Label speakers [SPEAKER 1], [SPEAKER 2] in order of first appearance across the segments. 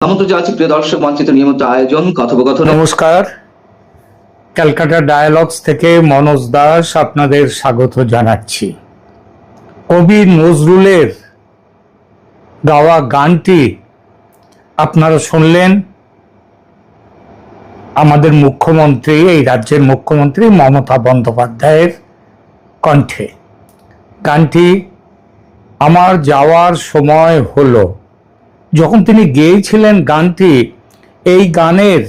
[SPEAKER 1] আমন্ত্রণ জানাচ্ছি প্রিয় দর্শক মঞ্চিত নিয়মিত আয়োজন কথোপকথন।
[SPEAKER 2] নমস্কার, ক্যালকাটা ডায়ালগস থেকে মনোজ দাস আপনাদের স্বাগত জানাচ্ছি। কবি নজরুলের গাওয়া গানটি আপনারা শুনলেন আমাদের মুখ্যমন্ত্রী, এই রাজ্যের মুখ্যমন্ত্রী মমতা বন্দ্যোপাধ্যায়ের কণ্ঠে। গানটি আমার যাওয়ার সময় হলো। যখন তিনি গেয়েছিলেন গানটি, এই গানের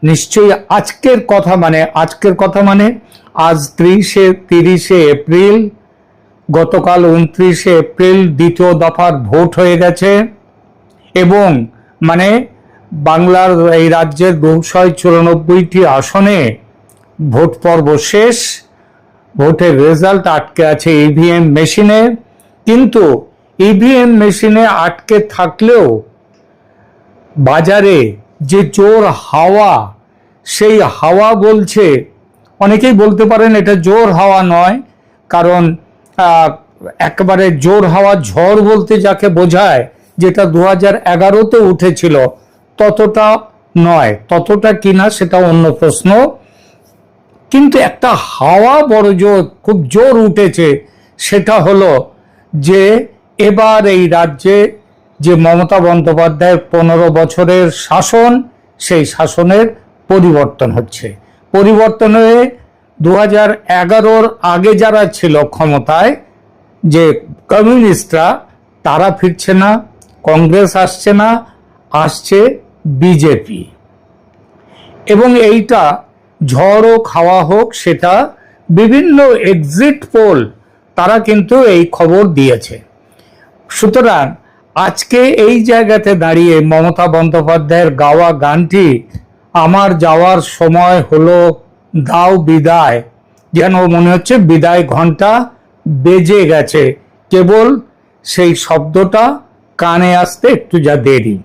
[SPEAKER 2] নিশ্চয়ই আজকের কথা মানে আজ 30শে এপ্রিল, গতকাল 29শে এপ্রিল দ্বিতীয় দফার ভোট হয়ে গেছে এবং মানে বাংলার এই রাজ্যের 294টি আসনে ভোট পর্ব শেষ। ভোটের রেজাল্ট আটকে আছে ইভিএম মেশিনে, কিন্তু ইভিএম মেশিনে আটকে থাকলেও বাজারে যে জোর হাওয়া, সেই হাওয়া বলছে, অনেকেই বলতে পারেন এটা জোর হাওয়া নয়, কারণ একেবারে জোর হাওয়া ঝড় বলতে যাকে বোঝায়, যেটা 2011তে উঠেছিল, ততটা নয়। ততটা কিনা সেটা অন্য প্রশ্ন, কিন্তু একটা হাওয়া বড় জোর, খুব জোর উঠেছে। সেটা হলো যে এবার এই রাজ্যে যে মমতা বন্দ্যোপাধ্যায়ের 15 বছরের শাসন, সেই শাসনের পরিবর্তন হচ্ছে। পরিবর্তন হয়ে 2011-র আগে যারা ছিল ক্ষমতায়, যে কমিউনিস্টরা, তারা ফিরছে না, কংগ্রেস আসছে না, আসছে বিজেপি। এবং এইটা ঝড় হোক হাওয়া হোক, সেটা বিভিন্ন এক্সিট পোল তারা কিন্তু এই খবর দিয়েছে। সুতরাং আজকে এই জায়গাতে দাঁড়িয়ে মমতা বন্দ্যোপাধ্যায়ের গাওয়া গানটি আমার যাওয়ার সময় হলো, দাও বিদায়, যেন মনে হচ্ছে বিদায় ঘন্টা বেজে গেছে, কেবল সেই শব্দটা কানে আসতে একটু যা দেরি।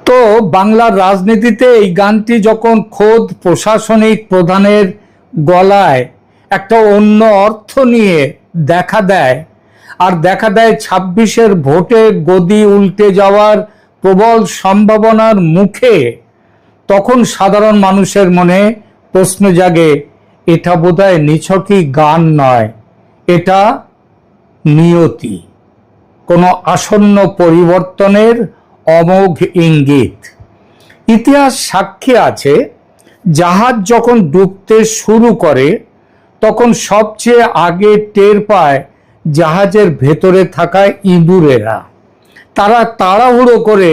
[SPEAKER 2] তো বাংলার রাজনীতিতে এই গানটি যখন খোদ প্রশাসনিক প্রধানের গলায় একটা অন্য অর্থ নিয়ে দেখা দেয়, আর দেখা দেয় 26-এর ভোটে গদি উল্টে যাওয়ার প্রবল সম্ভাবনার মুখে, তখন সাধারণ মানুষের মনে প্রশ্ন জাগে, এটা বোধহয় নিছকই গান নয়, এটা নিয়তি, কোনো আসন্ন পরিবর্তনের অমোঘ ইঙ্গিত। ইতিহাস সাক্ষী আছে, জাহাজ যখন ডুবতে শুরু করে তখন সবচেয়ে আগে টের পায় জাহাজের ভেতরে থাকা ইঁদুরেরা। তারা তাড়াহুড়ো করে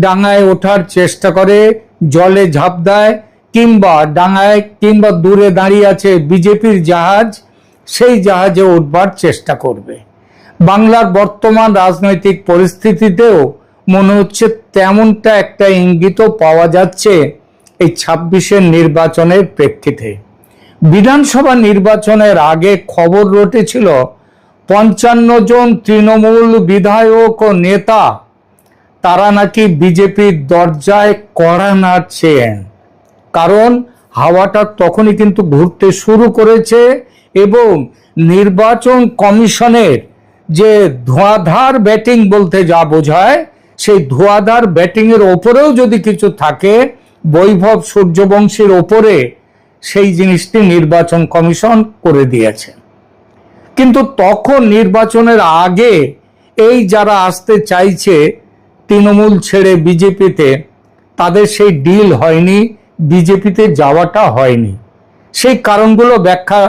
[SPEAKER 2] ডাঙায় ওঠার চেষ্টা করে, জলে ঝাঁপ দেয়, কিংবা ডাঙায় কিংবা দূরে দাঁড়িয়ে আছে বিজেপির জাহাজ, সেই জাহাজে উঠবার চেষ্টা করবে। বাংলার বর্তমান রাজনৈতিক পরিস্থিতিতেও মনে হচ্ছে তেমনটা একটা ইঙ্গিতও পাওয়া যাচ্ছে এই 26-এর নির্বাচনের প্রেক্ষিতে। বিধানসভা নির্বাচনের আগে খবর রটেছিল 55 জন তৃণমূল বিধায়ক ও নেতা তারা নাকি বিজেপির দরজায় কড়া নাড়ছেন, কারণ হাওয়াটা তখনই কিন্তু ঘুরতে শুরু করেছে এবং নির্বাচন কমিশনের যে ধোঁয়াধার ব্যাটিং বলতে যা বোঝায়, সেই ধোঁয়াধার ব্যাটিং এর ওপরেও যদি কিছু থাকে, বৈভব সূর্যবংশীর ওপরে, সেই জিনিসটি নির্বাচন কমিশন করে দিয়েছে। কিন্তু তখন নির্বাচনের আগে এই যারা আসতে চাইছে তৃণমূল ছেড়ে বিজেপিতে, তাদের সেই ডিল হয়নি, বিজেপিতে যাওয়াটা হয়নি। সেই কারণগুলো ব্যাখ্যা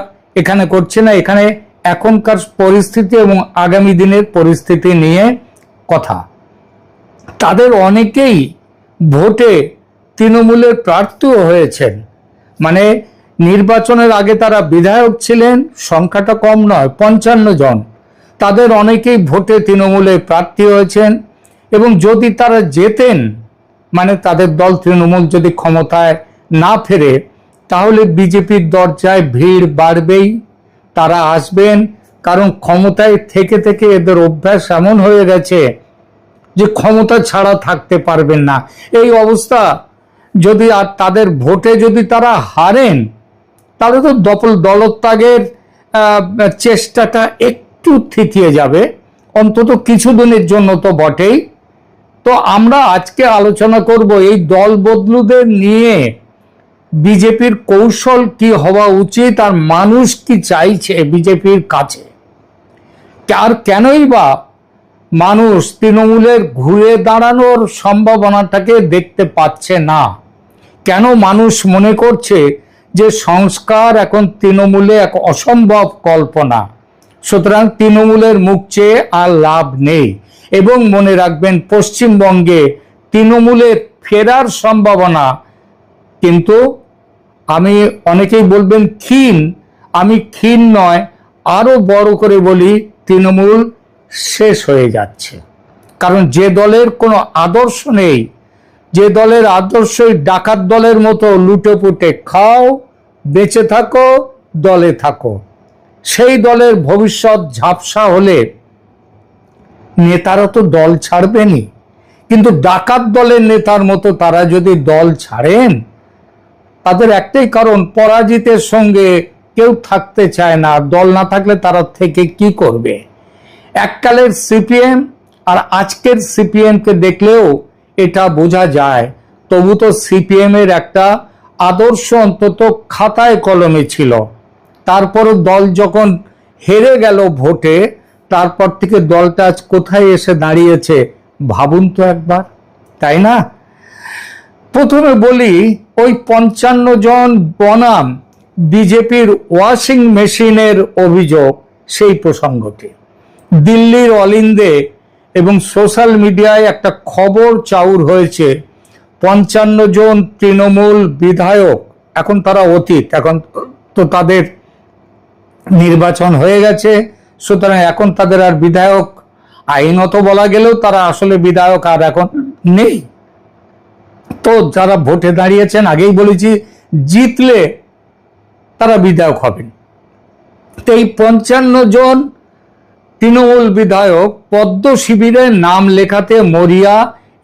[SPEAKER 2] এখানে করছে না, এখানে এখনকার পরিস্থিতি এবং আগামী দিনের পরিস্থিতি নিয়ে কথা। তাদের অনেকেই ভোটে তৃণমূলের প্রার্থীও হয়েছেন, মানে নির্বাচনের আগে তারা বিধায়ক ছিলেন, সংখ্যাটা কম নয়, 55 জন। তাদের অনেকেই ভোটে তৃণমূলের প্রার্থী হয়েছেন, এবং যদি তারা জেতেন, মানে তাদের দল তৃণমূল যদি ক্ষমতায় না ফেরে, তাহলে বিজেপির দরজায় ভিড় বাড়বেই, তারা আসবেন। কারণ ক্ষমতায় থেকে থেকে এদের অভ্যাস এমন হয়ে গেছে যে ক্ষমতা ছাড়া থাকতে পারবেন না। এই অবস্থা যদি আর তাদের ভোটে যদি তারা হারেন, তাহলে তো দলত্যাগের চেষ্টাটা একটু থিতিয়ে যাবে, অন্তত কিছুদিনের জন্য তো বটেই। তো আমরা আজকে আলোচনা করব এই দল বদলুদের নিয়ে বিজেপির কৌশল কি হওয়া উচিত, আর মানুষ কি চাইছে বিজেপির কাছে, আর কেনই বা মানুষ তৃণমূলের ঘুরে দাঁড়ানোর সম্ভাবনাটাকে দেখতে পাচ্ছে না, কেন মানুষ মনে করছে যে সংস্কার এখন তৃণমূলে এক অসম্ভব কল্পনা, সুতরাং তৃণমূলের মুখ চেয়ে আর লাভ নেই। এবং মনে রাখবেন, পশ্চিমবঙ্গে তৃণমূলের ফেরার সম্ভাবনা কিন্তু, আমি অনেকেই বলবেন ক্ষীণ, আমি ক্ষীণ নয়, আরো বড় করে বলি তৃণমূল শেষ হয়ে যাচ্ছে। কারণ যে দলের কোনো আদর্শ নেই, যে দলের আদর্শই ডাকাত দলের মতো লুটে পুটে খাও, বেঁচে থাকো, দলে থাকো, সেই দলের ভবিষ্যৎ ঝাপসা হলে নেতারা তো দল ছাড়বেনই। কিন্তু ডাকাত দলের নেতার মতো তারা যদি দল ছাড়েন, তাদের একটাই কারণ, পরাজিতের সঙ্গে কেউ থাকতে চায় না। দল না থাকলে তারা থেকে কি করবে? এককালের সিপিএম আর আজকের সিপিএম কে দেখলেও এটা বোঝা যায়। তবু তো সিপিএম এর একটা আদর্শ অন্তত খাতায় কলমে ছিল। তারপর দল যখন হেরে গেল ভোটে, তারপর থেকে দলটা আজ কোথায় এসে দাঁড়িয়েছে ভাবুন তো একবার, তাই না? প্রথমে বলি ওই 55 জন বনাম বিজেপির ওয়াশিং মেশিনের অভিযোগ, সেই প্রসঙ্গটি। দিল্লির অলিন্দে এবং সোশ্যাল মিডিয়ায় একটা খবর চাউর হয়েছে, 55 জন তৃণমূল বিধায়ক, এখন তারা অতীত, এখন তো তাদের নির্বাচন হয়ে গেছে, সুতরাং এখন তাদের আর বিধায়ক আইনত বলা গেলেও তারা আসলে বিধায়ক আর এখন নেই। তো যারা ভোটে দাঁড়িয়েছেন, আগেই বলেছি জিতলে তারা বিধায়ক হবেন। তো এই 55 জন তৃণমূল বিধায়ক পদ্ম শিবিরে নাম লেখাতে মরিয়া,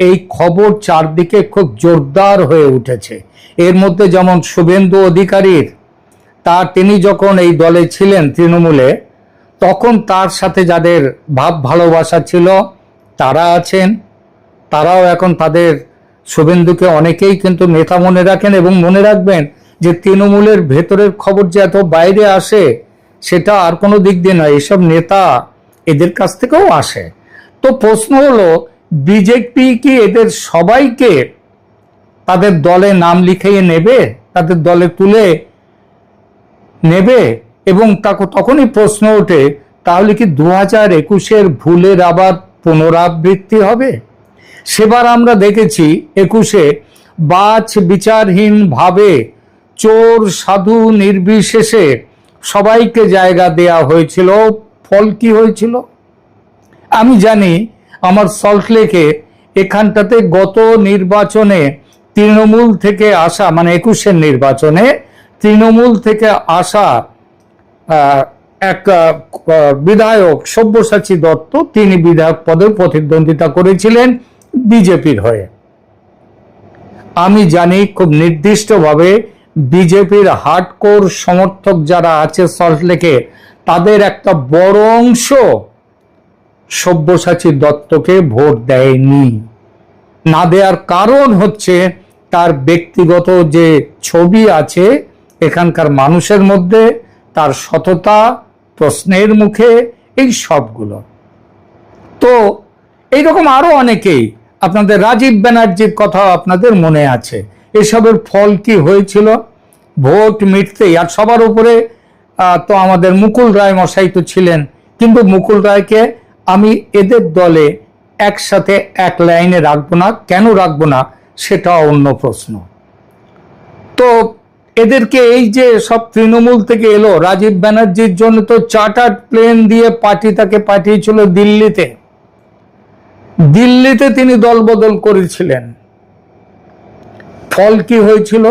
[SPEAKER 2] এই খবর চারদিকে খুব জোরদার হয়ে উঠেছে। এর মধ্যে যেমন শুভেন্দু অধিকারীর, তিনি যখন এই দলে ছিলেন তৃণমূলে, তখন তার সাথে যাদের ভাব ভালোবাসা ছিল তারা আছেন, তারাও এখন তাদের শুভেন্দুকে অনেকেই কিন্তু নেতা মনে রাখেন। এবং মনে রাখবেন যে তৃণমূলের ভেতরের খবর যে এত বাইরে আসে, সেটা আর কোনো দিক দিয়ে নয়, এসব নেতা এদের কাছ থেকেও আসে। তো প্রশ্ন হলো, বিজেপি কি এদের সবাইকে তাদের দলে নাম লিখিয়ে নেবে, তাদের দলে তুলে নেবে? এবং তখনই প্রশ্ন ওঠে, তাহলে কি 2021-এর ভুলের আবার পুনরাবৃত্তি হবে? সেবার আমরা দেখেছি 21-এ বাছ বিচারহীন ভাবে চোর সাধু নির্বিশেষে সবাইকে জায়গা দেয়া হয়েছিল। ফল কি হয়েছিল? আমি জানি আমার সল্টলেকে এখানটাতে গত নির্বাচনে তৃণমূল থেকে আসা, মানে 21-এর নির্বাচনে তৃণমূল থেকে আসা এক বিধায়ক সব্যসাচী দত্ত, তিনি বিধায়ক পদে প্রতিদ্বন্দ্বিতা করেছিলেন বিজেপির হয়ে। আমি জানি খুব নির্দিষ্টভাবে বিজেপির হার্ডকোর সমর্থক যারা আছে সল্টলেকে, তাদের একটা বড় অংশ সব্যসাচী দত্তকে ভোট দেয়নি। না দেওয়ার কারণ হচ্ছে তার ব্যক্তিগত যে ছবি আছে এখানকার মানুষের মধ্যে, তার সততা প্রশ্নের মুখে, এই সবগুলো। তো এইরকম আরো অনেকেই, আপনাদের রাজীব ব্যানার্জির কথা আপনাদের মনে আছে। এসবের ফল কি হয়েছিল? ভোট মিটতেই, আর সবার উপরে তো আমাদের মুকুল রায় মশাই তো ছিলেন, কিন্তু মুকুল রায়কে আমি এদের দলে একসাথে এক লাইনে রাখবো না। কেন রাখবো না সেটা অন্য প্রশ্ন। তো এদেরকে এই যে সব তৃণমূল থেকে এলো, রাজীব ব্যানার্জির জন্য তো চার্টার্ড প্লেন দিয়ে পার্টি তাকে পাঠিয়েছিল দিল্লিতে। দিল্লিতে তিনি দলবদল করেছিলেন। ফল কি হয়েছিল?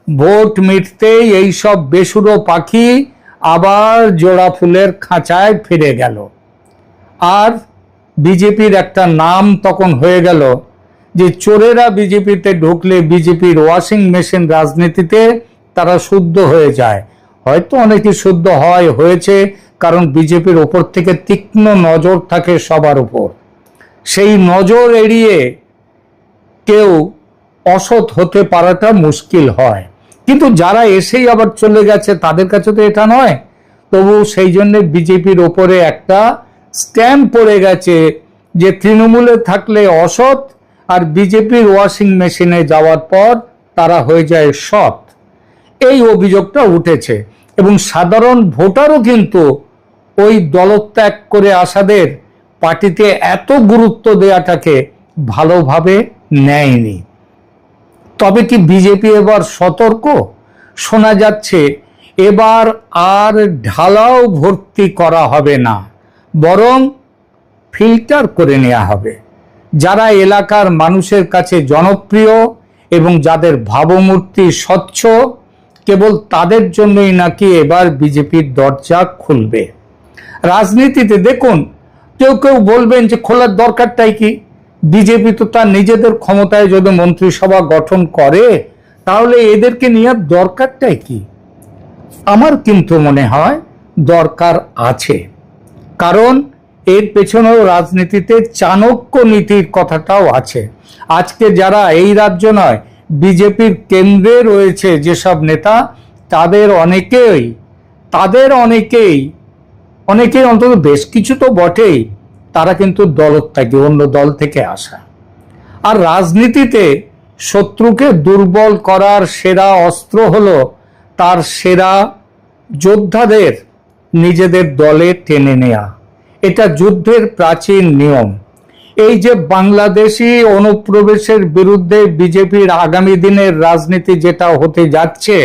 [SPEAKER 2] ভোট মিটতেই এই সব বেসুরো পাখি আবার জোড়া ফুলের খাঁচায় ফিরে গেল। আর বিজেপির একটা নাম তখন হয়ে গেল যে চোরেরা বিজেপিতে ঢুকলে বিজেপির ওয়াশিং মেশিন রাজনীতিতে তারা শুদ্ধ হয়ে যায়। হয়তো অনেকে শুদ্ধ হয়েছে, কারণ বিজেপির ওপর থেকে তীক্ষ্ণ নজর থাকে সবার উপর। সেই নজর এড়িয়ে কেউ অসৎ হতে পারাটা মুশকিল হয়, কিন্তু যারা এসেই আবার চলে গেছে তাদের কাছে তো এটা নয়। তবু সেই জন্য বিজেপির ওপরে একটা স্ট্যাম্প পড়ে গেছে যে তৃণমূলে থাকলে অসৎ, আর বিজেপির ওয়াশিং মেশিনে যাওয়ার পর তারা হয়ে যায় সৎ। এই অভিযোগটা উঠেছে এবং সাধারণ ভোটারও কিন্তু ওই দলত্যাগ করে আসাদের পার্টিতে এত গুরুত্ব দেওয়াটাকে ভালোভাবে নেয়নি। তবে কি বিজেপি এবার সতর্ক? শোনা যাচ্ছে এবার আর ঢালাও ভর্তি করা হবে না, বরং ফিল্টার করে নেওয়া হবে। যারা এলাকার মানুষের কাছে জনপ্রিয় এবং যাদের ভাবমূর্তি স্বচ্ছ, কেবল তাদের জন্যই নাকি এবার বিজেপির দরজা খুলবে। রাজনীতিতে দেখুন, কেউ কেউ বলবেন যে খোলার দরকারটাই কি? বিজেপি তো তার নিজেদের ক্ষমতায় যদি মন্ত্রিসভা গঠন করে, তাহলে এদেরকে নিয়ে দরকারটাই কি? আমার কিন্তু মনে হয় দরকার আছে, কারণ এর পেছনেও রাজনীতিতে চাণক্য নীতির কথাটাও আছে। আজকে যারা এই রাজ্য নয়, বিজেপির কেন্দ্রে রয়েছে যেসব নেতা, তাদের অনেকেই অন্তত বেশ কিছু তো বটেই, তারা কিন্তু দলত্যাগী, অন্য দল থেকে আসা। আর রাজনীতিতে শত্রুকে দুর্বল করার সেরা অস্ত্র হলো তার সেরা যোদ্ধাদের নিজেদের দলে টেনে নেয়া। এটা যুদ্ধের প্রাচীন নিয়ম। এই যে বাংলাদেশি অনুপ্রবেশের বিরুদ্ধে বিজেপির আগামী দিনের রাজনীতি যেটা হতে যাচ্ছে,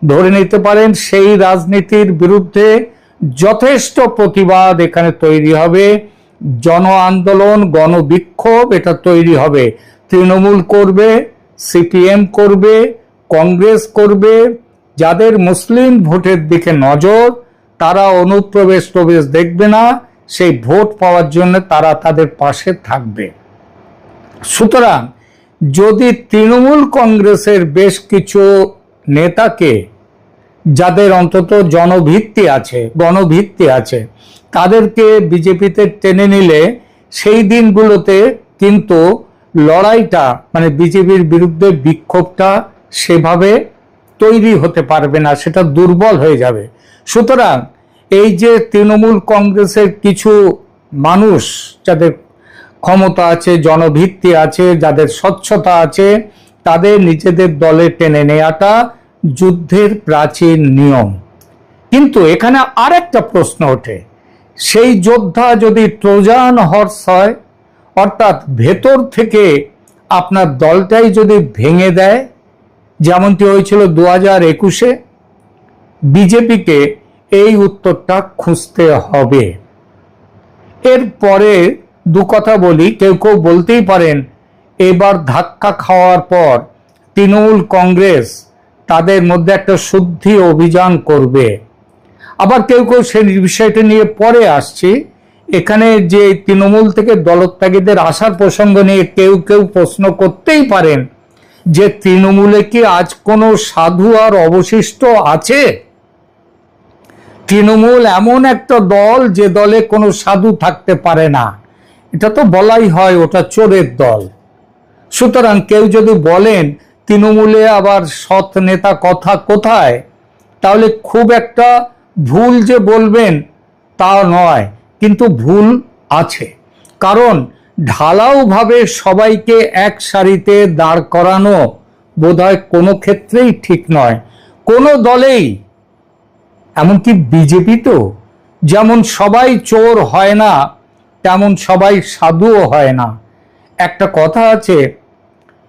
[SPEAKER 2] ধরে নিতে পারেন সেই রাজনীতির বিরুদ্ধে যথেষ্ট প্রতিবাদ এখানে তৈরি হবে, জন আন্দোলন, গণবিক্ষোভ এটা তৈরি হবে। তৃণমূল করবে, সিপিএম করবে, কংগ্রেস করবে। যাদের মুসলিম ভোটের দিকে নজর, তারা অনুপ্রবেশ দেখবে না, সেই ভোট পাওয়ার জন্য তারা তাদের পাশে থাকবে। সুতরাং যদি তৃণমূল কংগ্রেসের বেশ কিছু নেতাকে, যাদের অন্তত জনভিত্তি আছে, গণভিত্তি আছে, তাদেরকে বিজেপিতে টেনে নিলে সেই দিনগুলোতে কিন্তু লড়াইটা, মানে বিজেপির বিরুদ্ধে বিক্ষোভটা সেভাবে তৈরি হতে পারবে না, সেটা দুর্বল হয়ে যাবে। সুতরাং এই যে তৃণমূল কংগ্রেসের কিছু মানুষ, যাদের ক্ষমতা আছে, জনভিত্তি আছে, যাদের স্বচ্ছতা আছে, তাদের নিজেদের দলে টেনে নেওয়াটা যুদ্ধের প্রাচীন নিয়ম। কিন্তু এখানে আরেকটা প্রশ্ন ওঠে, সেই যোদ্ধা যদি ট্রোজান হর্স হয়, অর্থাৎ ভেতর থেকে আপনার দলটাই যদি ভেঙে দেয়, যেমনটি হয়েছিল 2021-এ, বিজেপিকে এই উত্তরটা খুঁজতে হবে। এরপরে দু কথা বলি, কেউ কেউ বলতেই পারেন এবার ধাক্কা খাওয়ার পর তৃণমূল কংগ্রেস তাদের মধ্যে একটা শুদ্ধি অভিযান করবে। আবার কেউ কেউ সেই বিষয়টা নিয়ে পরে আসছে। এখানে যে তৃণমূল থেকে দলত্যাগীদের আসার প্রসঙ্গ নিয়ে কেউ কেউ প্রশ্ন করতেই পারেন যে তৃণমূলে কি আজ কোনো সাধু আর অবশিষ্ট আছে? তৃণমূল এমন একটা দল যে দলে কোনো সাধু থাকতে পারে না, এটা তো বলাই হয় ওটা চোরের দল। সুতরাং কেউ যদি বলেন তৃণমূলে আবার সৎ নেতা কথা কোথায়, তাহলে খুব একটা ভুল যে বলবেন তা নয়, কিন্তু ভুল আছে। কারণ ঢালাওভাবে সবাইকে এক সারিতে দাঁড় করানো বোধহয় কোনো ক্ষেত্রেই ঠিক নয়, কোনো দলেই। এমনকি বিজেপি তো যেমন সবাই চোর হয় না, তেমন সবাই সাধুও হয় না। একটা কথা আছে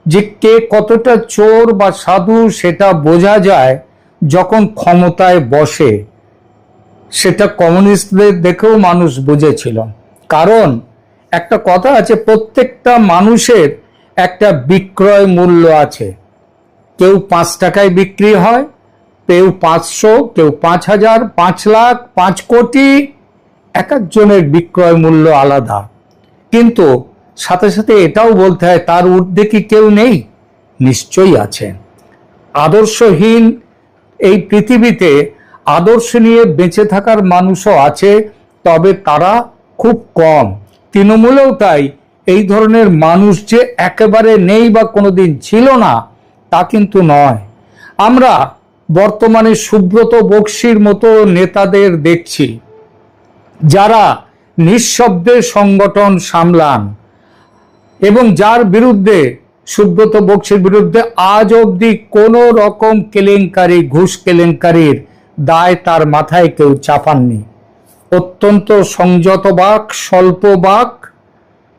[SPEAKER 2] যে কে কতটা চোর বা সাধু সেটা বোঝা যায় যখন ক্ষমতায় বসে। সেটা কমিউনিস্টদের দেখেও মানুষ বুঝেছিল। কারণ একটা কথা আছে, প্রত্যেকটা মানুষের একটা বিক্রয় মূল্য আছে। কেউ 5 টাকায় বিক্রি হয়, কেউ 500, কেউ 5000, 5 লাখ, 5 কোটি, এক একজনের বিক্রয় মূল্য আলাদা। কিন্তু সাথে সাথে এটাও বলতে হয় তার ঊর্ধ্বে কি কেউ নেই? নিশ্চয়ই আছেন। আদর্শহীন এই পৃথিবীতে আদর্শ নিয়ে বেঁচে থাকার মানুষও আছে, তবে তারা খুব কম। তৃণমূলেও তাই এই ধরনের মানুষ যে একেবারে নেই বা কোনোদিন ছিল না তা কিন্তু নয়। আমরা বর্তমানে সুব্রত বক্সির মতো নেতাদের দেখছি যারা নিঃশব্দে সংগঠন সামলান এবং যার বিরুদ্ধে, সুব্রত বক্সির বিরুদ্ধে আজ অবধি কোনো রকম কেলেঙ্কারি, ঘুষ কেলেঙ্কারির দায় তার মাথায় কেউ চাপাননি। অত্যন্ত সংযত বাক, স্বল্প বাক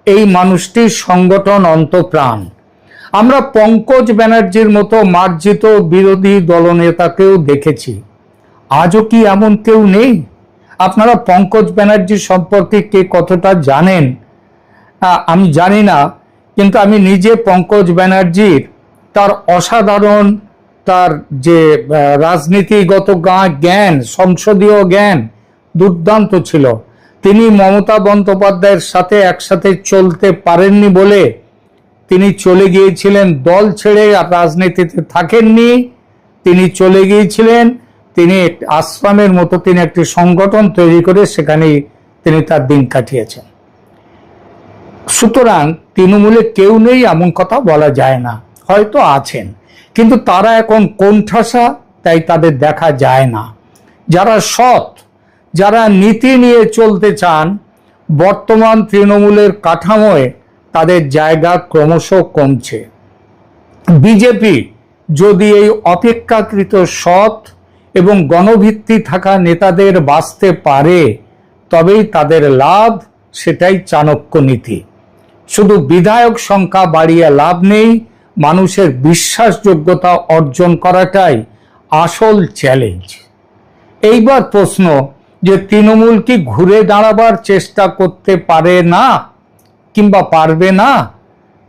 [SPEAKER 2] এই মানুষটির সংগঠন অন্তঃপ্রাণ। আমরা পঙ্কজ ব্যানার্জির মতো মার্জিত বিরোধী দলনেতাকেও দেখেছি। আজও কি এমন কেউ নেই? আপনারা পঙ্কজ ব্যানার্জি সম্পর্কে কে কতটা জানেন আমি জানি না, কিন্তু আমি নিজে পঙ্কজ ব্যানার্জির তার অসাধারণ, তার যে রাজনীতিগত জ্ঞান, সংসদীয় জ্ঞান দুর্দান্ত ছিল। তিনি মমতা বন্দ্যোপাধ্যায়ের সাথে একসাথে চলতে পারেননি বলে তিনি চলে গিয়েছিলেন, দল ছেড়ে আর রাজনীতিতে থাকেননি, তিনি চলে গিয়েছিলেন। তিনি আশ্রমের মতো তিনি একটি সংগঠন তৈরি করে সেখানেই তিনি তার দিন কাটিয়েছেন। সুতরাং তৃণমূলে কেউ নেই এমন কথা বলা যায় না, হয়তো আছেন, কিন্তু তারা এখন কোণঠাসা, তাই তাদের দেখা যায় না। যারা সৎ, যারা নীতি নিয়ে চলতে চান, বর্তমান তৃণমূলের কাঠামোয় তাদের জায়গা ক্রমশ কমছে। বিজেপি যদি এই অপেক্ষাকৃত সৎ এবং গণভিত্তি থাকা নেতাদের বাঁচতে পারে তবেই তাদের লাভ, সেটাই চাণক্য নীতি। শুধু বিধায়ক সংখ্যা বাড়িয়ে লাভ নেই, মানুষের বিশ্বাসযোগ্যতা অর্জন করাটাই আসল চ্যালেঞ্জ। এইবার প্রশ্ন যে তৃণমূল কি ঘুরে দাঁড়াবার চেষ্টা করতে পারে না কিংবা পারবে না?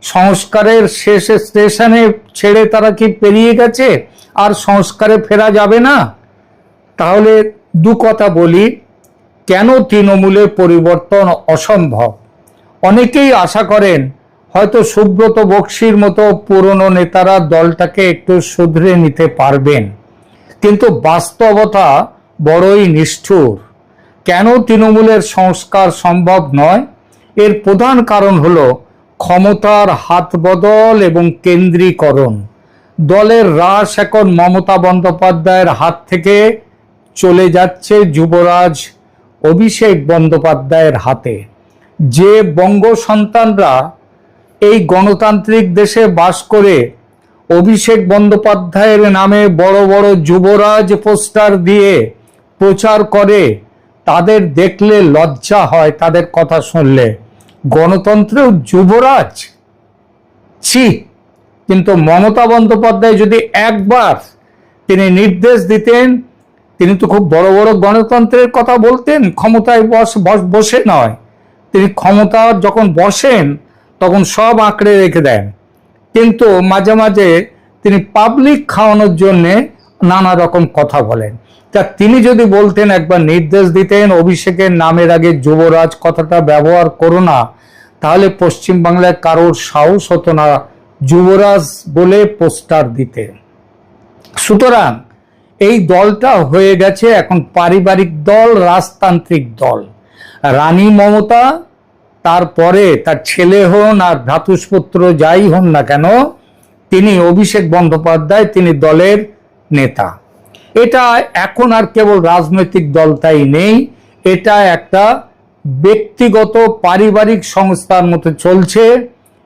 [SPEAKER 2] সংস্কারের শেষ স্টেশনে ছেড়ে তারা কি পেরিয়ে গেছে, আর সংস্কারে ফেরা যাবে না? তাহলে দু কথা বলি, কেন তৃণমূলের পরিবর্তন অসম্ভব? অনেকেই আশা করেন হয়তো সুব্রত বক্সির মতো পুরনো নেতারা দলটাকে একটু শুধরে নিতে পারবেন, কিন্তু বাস্তবতা বড়ই নিষ্ঠুর। কেন তৃণমূলের সংস্কার সম্ভব নয়? এর প্রধান কারণ হলো ক্ষমতার হাত বদল এবং কেন্দ্রীকরণ। দলের রাশ এখন মমতা বন্দ্যোপাধ্যায়ের হাত থেকে চলে যাচ্ছে যুবরাজ অভিষেক বন্দ্যোপাধ্যায়ের হাতে। যে বঙ্গ সন্তানরা এই গণতান্ত্রিক দেশে বাস করে অভিষেক বন্দ্যোপাধ্যায়ের নামে বড় বড় যুবরাজ পোস্টার দিয়ে প্রচার করে, তাদের দেখলে লজ্জা হয়। তাদের কথা শুনলে গণতন্ত্রেও যুবরাজ, ছি! কিন্তু মমতা বন্দ্যোপাধ্যায় যদি একবার তিনি নির্দেশ দিতেন, তিনি তো খুব বড় বড় গণতন্ত্রের কথা বলতেন, ক্ষমতায় বসে নয়, তিনি ক্ষমতা যখন বসেন তখন সব আঁকড়ে রেখে দেন, কিন্তু মাঝে মাঝে তিনি পাবলিক খাওয়ানোর জন্যে নানা রকম কথা বলেন। তা তিনি যদি বলতেন, একবার নির্দেশ দিতেন অভিষেকের নামের আগে যুবরাজ কথাটা ব্যবহার করো না, তাহলে পশ্চিমবাংলায় কারোর সাহস হতো না যুবরাজ বলে পোস্টার দিতে। সুতরাং এই দলটা হয়ে গেছে এখন পারিবারিক দল, রাজতান্ত্রিক দল। রানী মমতা, তারপরে তার ছেলে হন আর ভ্রাতুষ্পুত্র যাই হন না কেন, তিনি অভিষেক বন্দ্যোপাধ্যায়, তিনি দলের নেতা। এটা এখন আর কেবল রাজনৈতিক দলটাই নেই, এটা একটা ব্যক্তিগত পারিবারিক সংস্থার মতো চলছে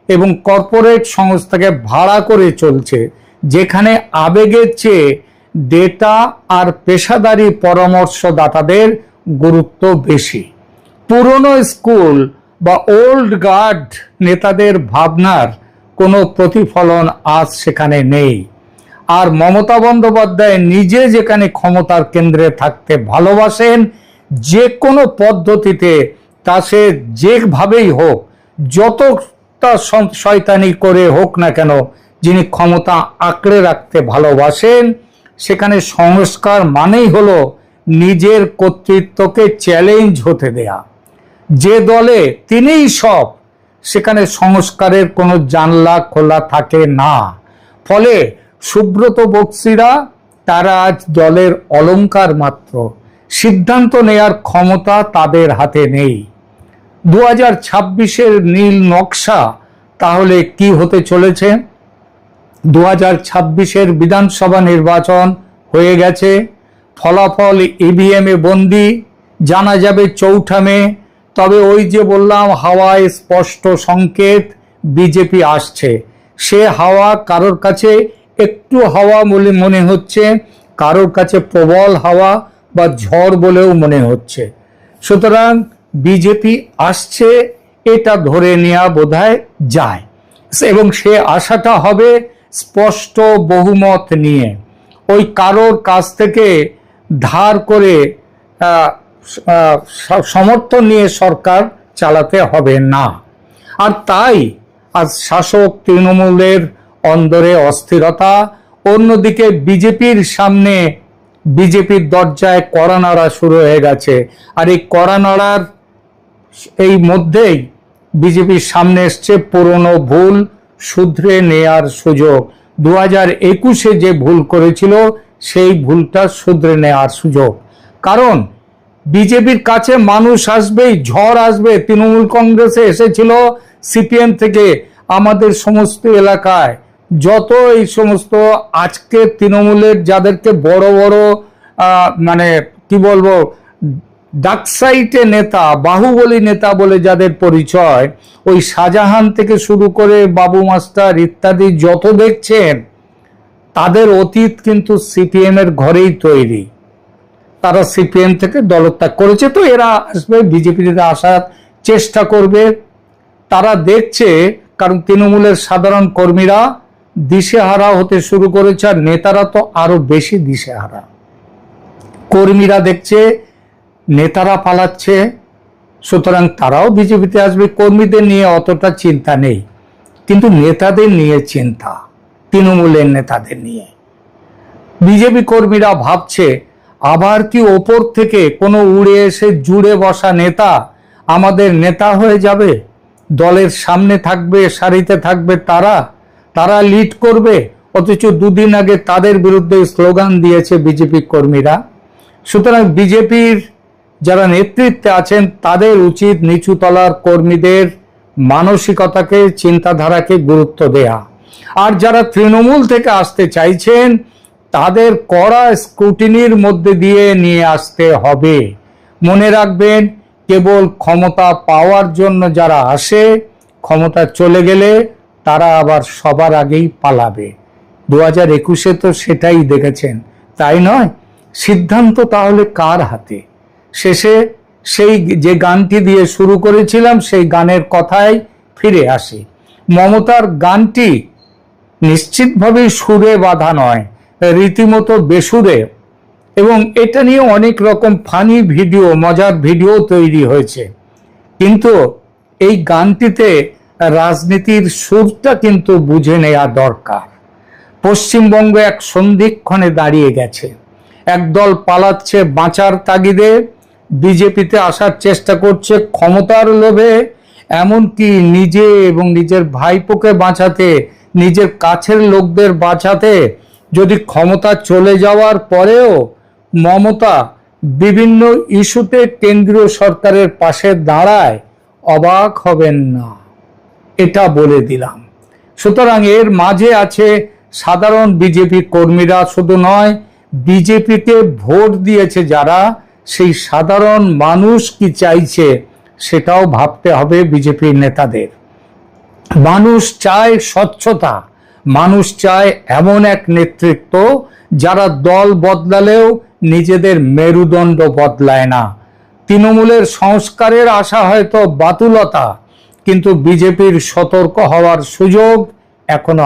[SPEAKER 2] এবং কর্পোরেট সংস্থাকে ভাড়া করে চলছে, যেখানে আবেগের চেয়ে ডেটা আর পেশাদারি পরামর্শদাতাদের গুরুত্ব বেশি। পুরনো স্কুল বা ওল্ড গার্ড নেতাদের ভাবনার কোনো প্রতিফলন আজ সেখানে নেই। আর মমতা বন্দ্যোপাধ্যায় নিজে যেখানে ক্ষমতার কেন্দ্রে থাকতে ভালোবাসেন, যে কোনো পদ্ধতিতে তা সে যেভাবেই হোক, যতটা শয়তানি করে হোক না কেন, যিনি ক্ষমতা আঁকড়ে রাখতে ভালোবাসেন, সেখানে সংস্কার মানেই হলো নিজের কর্তৃত্বকে চ্যালেঞ্জ হতে দেয়া। যে দলে তিনিই সব, সেখানে সংস্কারের কোনো জানলা খোলা থাকে না। ফলে সুব্রত বক্সিরা তারা আজ দলের অলংকার মাত্র, সিদ্ধান্ত নেয়ার ক্ষমতা তাদের হাতে নেই। 2026-এর নীল নকশা তাহলে কি হতে চলেছে? 2026-এর বিধানসভা নির্বাচন হয়ে গেছে, ফলাফল ইভিএম এ বন্দি, জানা যাবে 4 মে। তবে ওই যে বললাম, হাওয়ায় স্পষ্ট সংকেত বিজেপি আসছে। সে হাওয়া কারোর কাছে একটু হাওয়া বলে মনে হচ্ছে, কারোর কাছে প্রবল হাওয়া বা ঝড় বলেও মনে হচ্ছে। সুতরাং বিজেপি আসছে, এটা ধরে নেওয়া বোধহয় যায়, এবং সে আশাটা হবে স্পষ্ট বহুমত নিয়ে। ওই কারোর কাছ থেকে ধার করে সমর্থন নিয়ে সরকার চালাতে হবে না। আর তাই আজ শাসক তৃণমূলের অন্দরে অস্থিরতা, অন্যদিকে বিজেপির সামনে, বিজেপির দরজায় কড়া নাড়া শুরু হয়ে গেছে। আর এই কড়া নাড়ার এই মধ্যেই বিজেপির সামনে এসছে পুরনো ভুল শুধরে নেয়ার সুযোগ। 2021-এ যে ভুল করেছিল সেই ভুলটা শুধরে নেওয়ার সুযোগ। কারণ বিজেপির কাছে মানুষ আসবেই, ঝড় আসবে। তৃণমূল কংগ্রেসে এসেছিল সিপিএম থেকে আমাদের সমস্ত এলাকায় যত এই সমস্ত আজকে তৃণমূলের যাদেরকে বড় বড় মানে কি বলবো, ডাকসাইটে নেতা, বাহুবলী নেতা বলে যাদের পরিচয়, ওই শাহজাহান থেকে শুরু করে বাবু মাস্টার ইত্যাদি যত দেখছেন, তাদের অতীত কিন্তু সিপিএম এর ঘরেই তৈরি। তারা সিপিএম থেকে দলত্যাগ করেছে, তো এরা আসবে, বিজেপিতে আসার চেষ্টা করবে। তারা দেখছে, কারণ তৃণমূলের সাধারণ কর্মীরা দিশেহারা হতে শুরু করেছে, আর নেতারা তো আরো বেশি দিশেহারা। কর্মীরা দেখছে নেতারা পালাচ্ছে, সুতরাং তারাও বিজেপিতে আসবে। কর্মীদের নিয়ে অতটা চিন্তা নেই, কিন্তু নেতাদের নিয়ে চিন্তা, তৃণমূলের নেতাদের নিয়ে। বিজেপি কর্মীরা ভাবছে, আবার কি ওপর থেকে কোনো উড়ে এসে জুড়ে বসা নেতা আমাদের নেতা হয়ে যাবে? দলের সামনে থাকবে, সারিতে থাকবে, তারা লিড করবে। অথচ 2 দিন আগে তাদের বিরুদ্ধে স্লোগান দিয়েছে বিজেপি কর্মীরা। সুতরাং বিজেপির যারা নেতৃত্বে আছেন তাদের উচিত নিচু তলার কর্মীদের মানসিকতাকে, চিন্তাধারাকে গুরুত্ব দেয়া। আর যারা তৃণমূল থেকে আসতে চাইছেন তাদের কড়া স্ক্রুটিনির মধ্যে দিয়ে নিয়ে আসতে হবে। মনে রাখবেন, কেবল ক্ষমতা পাওয়ার জন্য যারা আসে, ক্ষমতা চলে গেলে তারা আবার সবার আগেই পালাবে। 2021-এ তো সেটাই দেখেছেন, তাই নয়? সিদ্ধান্ত তাহলে কার হাতে? শেষে সেই যে গানটি দিয়ে শুরু করেছিলাম, সেই গানের কথায় ফিরে আসি। মমতার গানটি নিশ্চিতভাবেই সুরে বাঁধা নয়, রীতিমতো বেসুরে, এবং এটা নিয়ে অনেক রকম ফানি ভিডিও, মজার ভিডিও তৈরি হয়েছে। কিন্তু এই গানটিতে রাজনীতির সুরটা কিন্তু বুঝে নেওয়া দরকার। পশ্চিমবঙ্গ এক সন্ধিক্ষণে দাঁড়িয়ে গেছে। একদল পালাচ্ছে বাঁচার তাগিদে, বিজেপিতে আসার চেষ্টা করছে ক্ষমতার লোভে, এমনকি নিজে এবং নিজের ভাইপোকে বাঁচাতে, নিজের কাছের লোকদের বাঁচাতে। যদি ক্ষমতা চলে যাওয়ার পরেও মমতা বিভিন্ন ইস্যুতে কেন্দ্রীয় সরকারের পাশে দাঁড়ায়, অবাক হবেন না, এটা বলে দিলাম। সুতরাং এর মাঝে আছে সাধারণ বিজেপি কর্মীরা, শুধু নয়, বিজেপিকে ভোট দিয়েছে যারা, সেই সাধারণ মানুষ কি চাইছে সেটাও ভাবতে হবে বিজেপির নেতাদের। মানুষ চায় স্বচ্ছতা, মানুষ চায় এমন এক নেতৃত্ব যারা দল বদলালেও নিজেদের মেরুদণ্ড বদলায় না। তৃণমূলের সংস্কারের আশা হয়তো বাতুলতা, কিন্তু বিজেপির সতর্ক হওয়ার সুযোগ এখনো